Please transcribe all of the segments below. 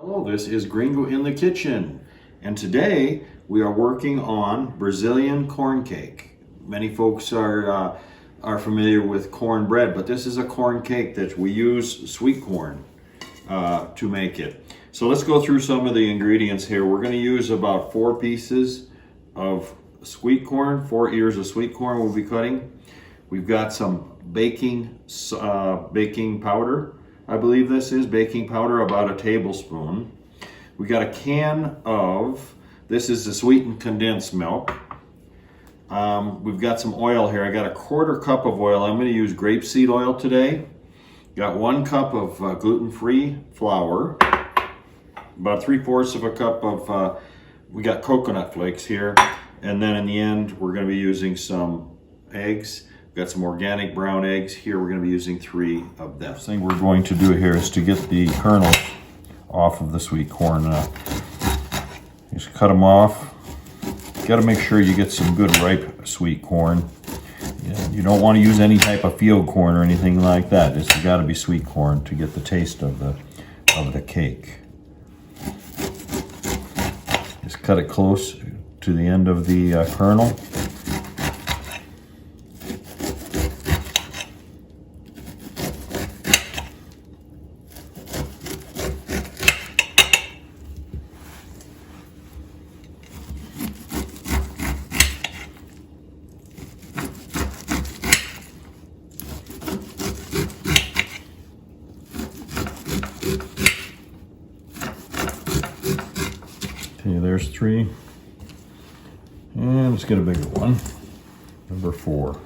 Hello, this is Gringo in the kitchen, and today we are working on Brazilian corn cake. Many folks are familiar with cornbread, but this is a corn cake that we use sweet corn to make it. So let's go through some of the ingredients here. We're going to use about 4 pieces of sweet corn, 4 ears of sweet corn we'll be cutting. We've got some baking powder. I believe this is baking powder, about a tablespoon. We got a can of, this is the sweetened condensed milk. We've got some oil here. I got a 1/4 cup of oil. I'm going to use grapeseed oil today. Got 1 cup of gluten-free flour. About 3/4 of a cup of, we got coconut flakes here. And then in the end, we're going to be using some eggs. Got some organic brown eggs here. We're going to be using 3 of them. First thing we're going to do here is to get the kernels off of the sweet corn. Just cut them off. You got to make sure you get some good ripe sweet corn. You don't want to use any type of field corn or anything like that. It's got to be sweet corn to get the taste of the cake. Just cut it close to the end of the kernel. Okay, there's 3. And let's get a bigger one. Number 4.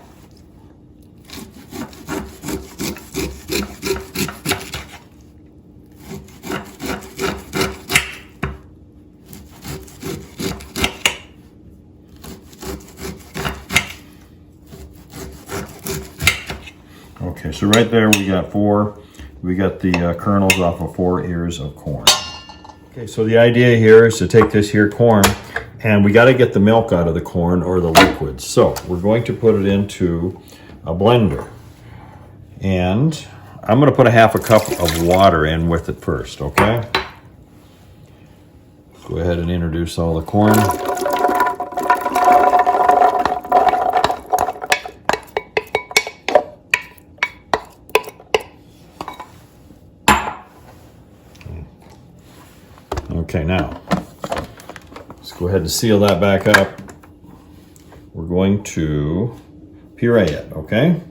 Okay, so right there we got 4. We got the kernels off of 4 ears of corn. Okay, so the idea here is to take this here corn, and we got to get the milk out of the corn or the liquids. So we're going to put it into a blender. And I'm going to put a 1/2 cup of water in with it first, okay? Go ahead and introduce all the corn. Okay, now, let's go ahead and seal that back up. We're going to puree it, okay?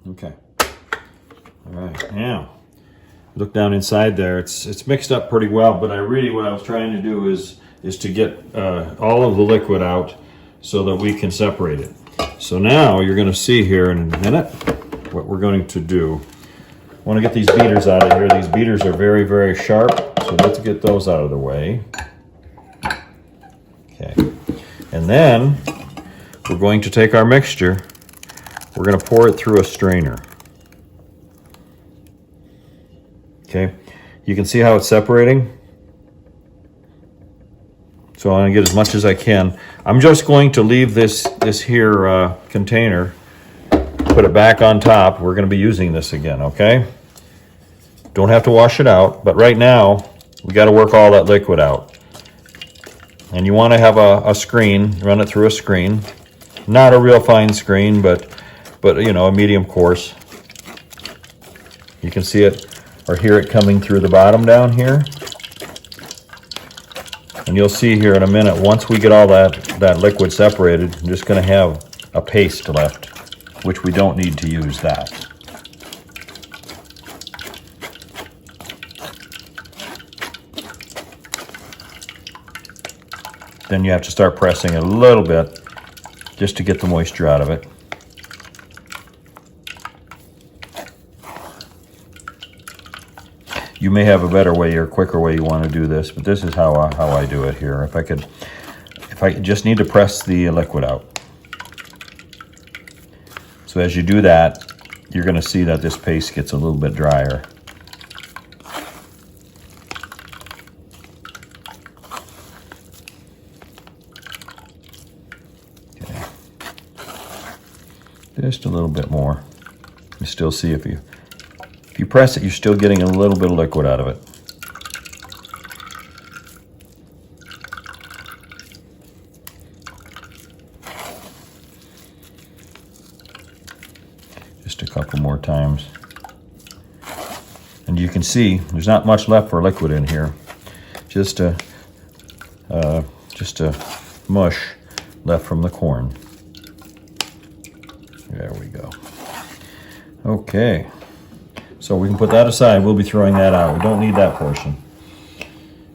Okay. All right. Now, look down inside there. It's mixed up pretty well, but what I was trying to do is to get all of the liquid out so that we can separate it. So now you're going to see here in a minute what we're going to do. I want to get these beaters out of here. These beaters are very, very sharp, so let's get those out of the way. Okay. And then we're going to take our mixture. We're going to pour it through a strainer. Okay, you can see how it's separating. So I'm going to get as much as I can. I'm just going to leave this here container, put it back on top. We're going to be using this again, okay? Don't have to wash it out, but right now we got to work all that liquid out. And you want to have a screen, run it through a screen. Not a real fine screen, but you know, a medium coarse. You can see it or hear it coming through the bottom down here. And you'll see here in a minute, once we get all that liquid separated, I'm just going to have a paste left, which we don't need to use that. Then you have to start pressing it a little bit just to get the moisture out of it. You may have a better way or quicker way you want to do this, but this is how I do it here. If I just need to press the liquid out. So as you do that, you're going to see that this paste gets a little bit drier. Okay. Just a little bit more. You still see if you press it, you're still getting a little bit of liquid out of it. Just a couple more times. And you can see there's not much left for liquid in here. Just a mush left from the corn. There we go. Okay. So we can put that aside. We'll be throwing that out. We don't need that portion.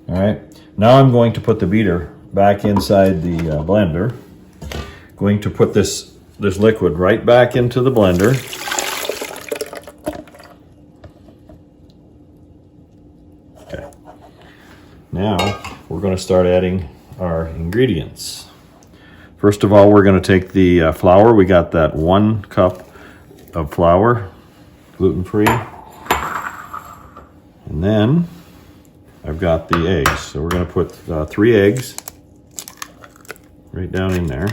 All right. Now I'm going to put the beater back inside the blender. Going to put this liquid right back into the blender. Okay. Now we're going to start adding our ingredients. First of all, we're going to take the flour. We got that 1 cup of flour, gluten-free. And then I've got the eggs. So we're going to put 3 eggs right down in there.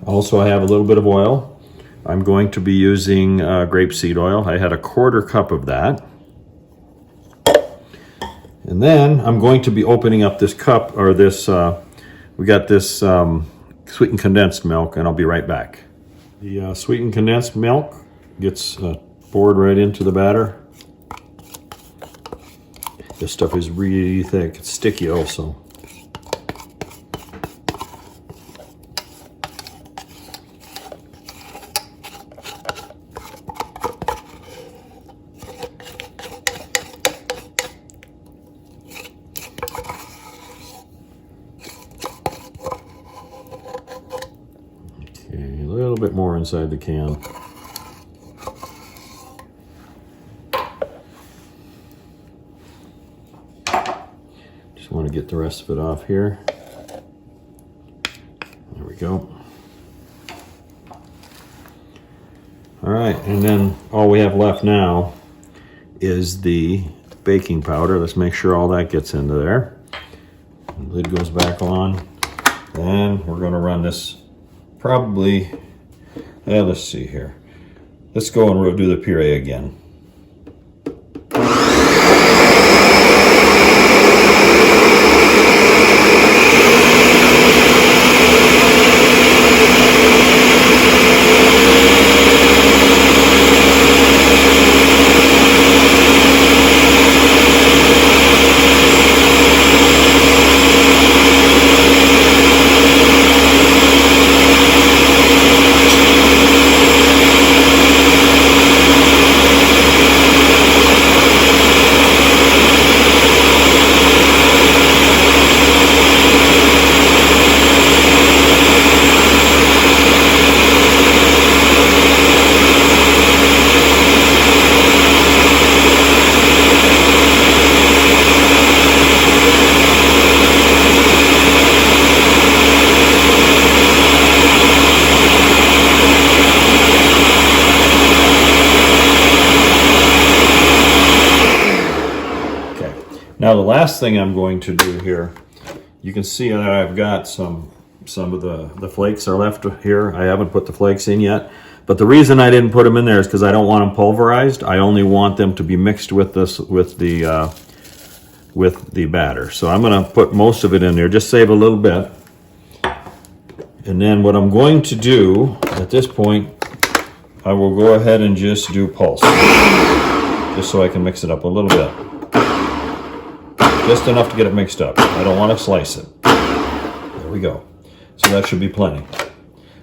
Also, I have a little bit of oil. I'm going to be using grapeseed oil. I had a 1/4 cup of that. And then I'm going to be opening up this cup, or this, we got this sweetened condensed milk, and I'll be right back. The sweetened condensed milk gets poured right into the batter. This stuff is really thick. It's sticky also. A little bit more inside the can. Just want to get the rest of it off here. There we go. All right, and then all we have left now is the baking powder. Let's make sure all that gets into there. The lid goes back on. And we're going to run this probably, let's see here. Let's go and we'll do the puree again. Now the last thing I'm going to do here, you can see that I've got some some of the flakes are left here. I haven't put the flakes in yet. But the reason I didn't put them in there is because I don't want them pulverized. I only want them to be mixed with the batter. So I'm going to put most of it in there, just save a little bit. And then what I'm going to do at this point, I will go ahead and just do pulse, just so I can mix it up a little bit. Just enough to get it mixed up. I don't want to slice it. There we go. So that should be plenty.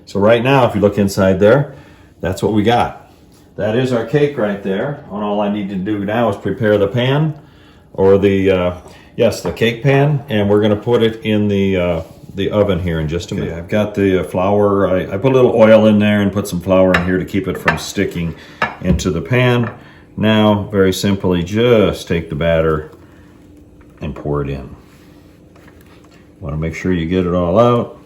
So right now, if you look inside there, that's what we got. That is our cake right there. And all I need to do now is prepare the pan, or the cake pan, and we're going to put it in the oven here in just a minute. I've got the flour. I put a little oil in there and put some flour in here to keep it from sticking into the pan. Now, very simply, just take the batter and pour it in. Want to make sure you get it all out,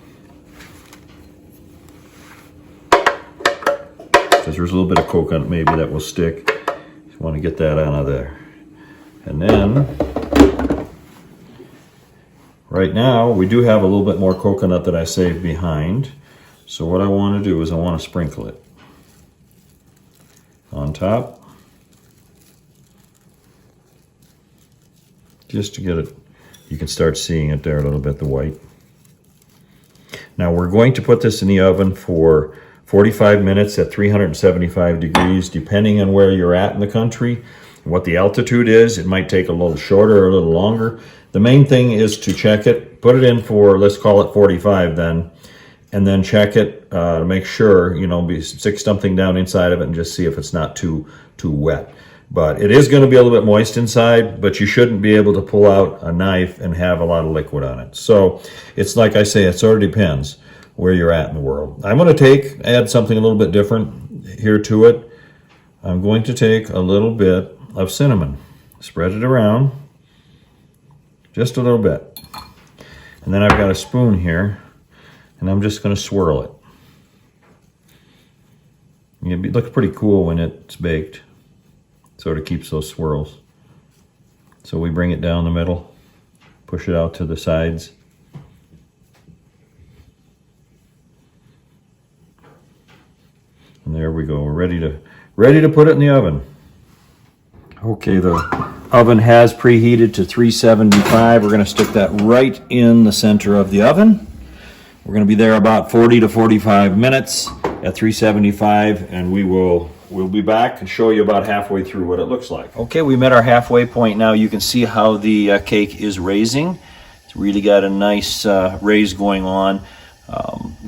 because there's a little bit of coconut maybe that will stick. You want to get that out of there. And then, right now, we do have a little bit more coconut that I saved behind. So what I want to do is I want to sprinkle it on top, just to get it. You can start seeing it there a little bit, the white. Now we're going to put this in the oven for 45 minutes at 375 degrees, depending on where you're at in the country, what the altitude is. It might take a little shorter or a little longer. The main thing is to check it, put it in for, let's call it 45 then, and then check it to make sure, stick something down inside of it and just see if it's not too wet. But it is going to be a little bit moist inside, but you shouldn't be able to pull out a knife and have a lot of liquid on it. So it's like I say, it sort of depends where you're at in the world. I'm going to add something a little bit different here to it. I'm going to take a little bit of cinnamon, spread it around, just a little bit. And then I've got a spoon here, and I'm just going to swirl it. It looks pretty cool when it's baked. Sort of keeps those swirls. So we bring it down the middle, push it out to the sides. And there we go. We're ready to put it in the oven. Okay, the oven has preheated to 375. We're going to stick that right in the center of the oven. We're going to be there about 40 to 45 minutes at 375, and we'll be back and show you about halfway through what it looks like. Okay, we met our halfway point now. You can see how the cake is raising. It's really got a nice raise going on.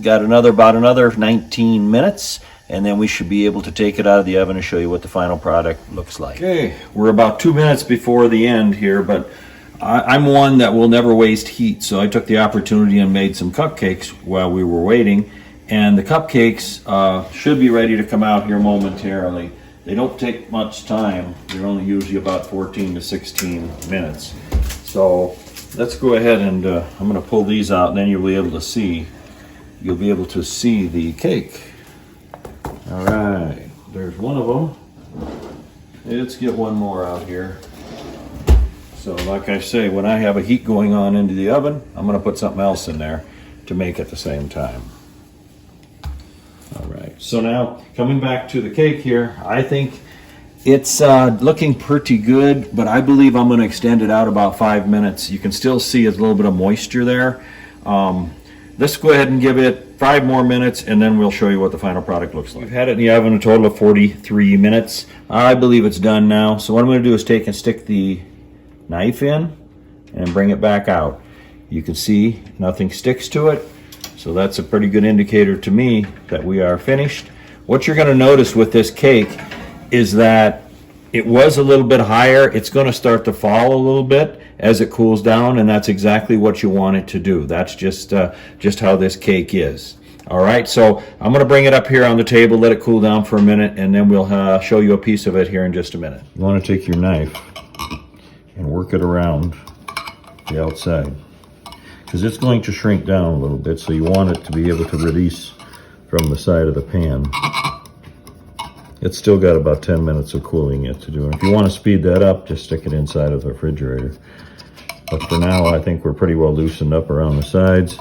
Got about another 19 minutes, and then we should be able to take it out of the oven and show you what the final product looks like. Okay, we're about 2 minutes before the end here, but I'm one that will never waste heat, so I took the opportunity and made some cupcakes while we were waiting. And the cupcakes should be ready to come out here momentarily. They don't take much time. They're only usually about 14 to 16 minutes. So let's go ahead and I'm going to pull these out, and then you'll be able to see the cake. All right, there's one of them. Let's get one more out here. So like I say, when I have a heat going on into the oven, I'm going to put something else in there to make at the same time. All right, so now coming back to the cake here, I think it's looking pretty good, but I believe I'm going to extend it out about 5 minutes. You can still see a little bit of moisture there. Let's go ahead and give it 5 more minutes, and then we'll show you what the final product looks like. We've had it in the oven a total of 43 minutes. I believe it's done now. So what I'm going to do is take and stick the knife in and bring it back out. You can see nothing sticks to it. So that's a pretty good indicator to me that we are finished. What you're going to notice with this cake is that it was a little bit higher. It's going to start to fall a little bit as it cools down, and that's exactly what you want it to do. That's just how this cake is. All right, so I'm going to bring it up here on the table, let it cool down for a minute, and then we'll show you a piece of it here in just a minute. You want to take your knife and work it around the outside, because it's going to shrink down a little bit, so you want it to be able to release from the side of the pan. It's still got about 10 minutes of cooling yet to do. And if you want to speed that up, just stick it inside of the refrigerator. But for now, I think we're pretty well loosened up around the sides.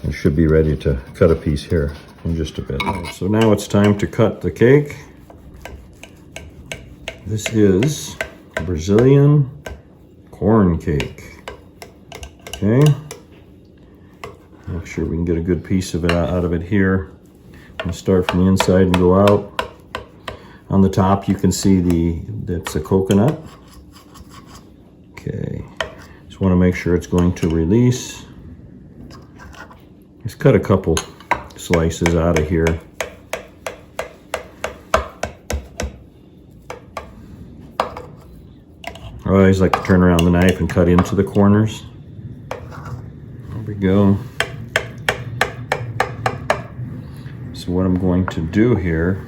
I should be ready to cut a piece here in just a bit. Right, so now it's time to cut the cake. This is Brazilian corn cake. Okay. Make sure we can get a good piece of it out of it here. I'm going to start from the inside and go out. On the top you can see that's a coconut. Okay. Just want to make sure it's going to release. Let's cut a couple slices out of here. I always like to turn around the knife and cut into the corners. There we go. So what I'm going to do here,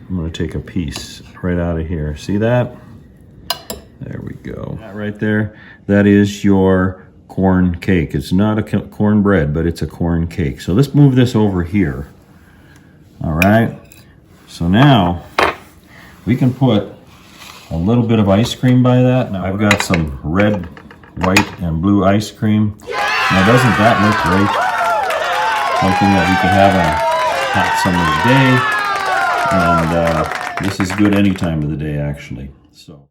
I'm going to take a piece right out of here. See that? There we go. That right there, that is your corn cake. It's not a cornbread, but it's a corn cake. So let's move this over here. All right. So now we can put a little bit of ice cream by that. Now I've got some red, white, and blue ice cream. Now doesn't that look great? Something that we could have on a hot summer's day. And this is good any time of the day, actually. So.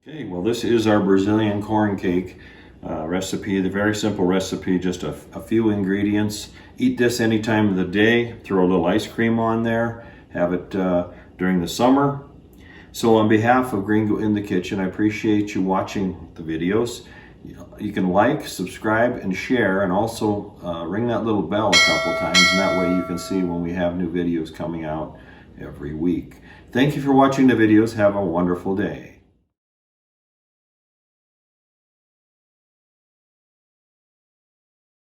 Okay, well this is our Brazilian corn cake recipe. The very simple recipe, just a few ingredients. Eat this any time of the day. Throw a little ice cream on there. Have it during the summer. So on behalf of Gringo in the Kitchen, I appreciate you watching the videos. You can like, subscribe, and share, and also ring that little bell a couple times, and that way you can see when we have new videos coming out every week. Thank you for watching the videos. Have a wonderful day.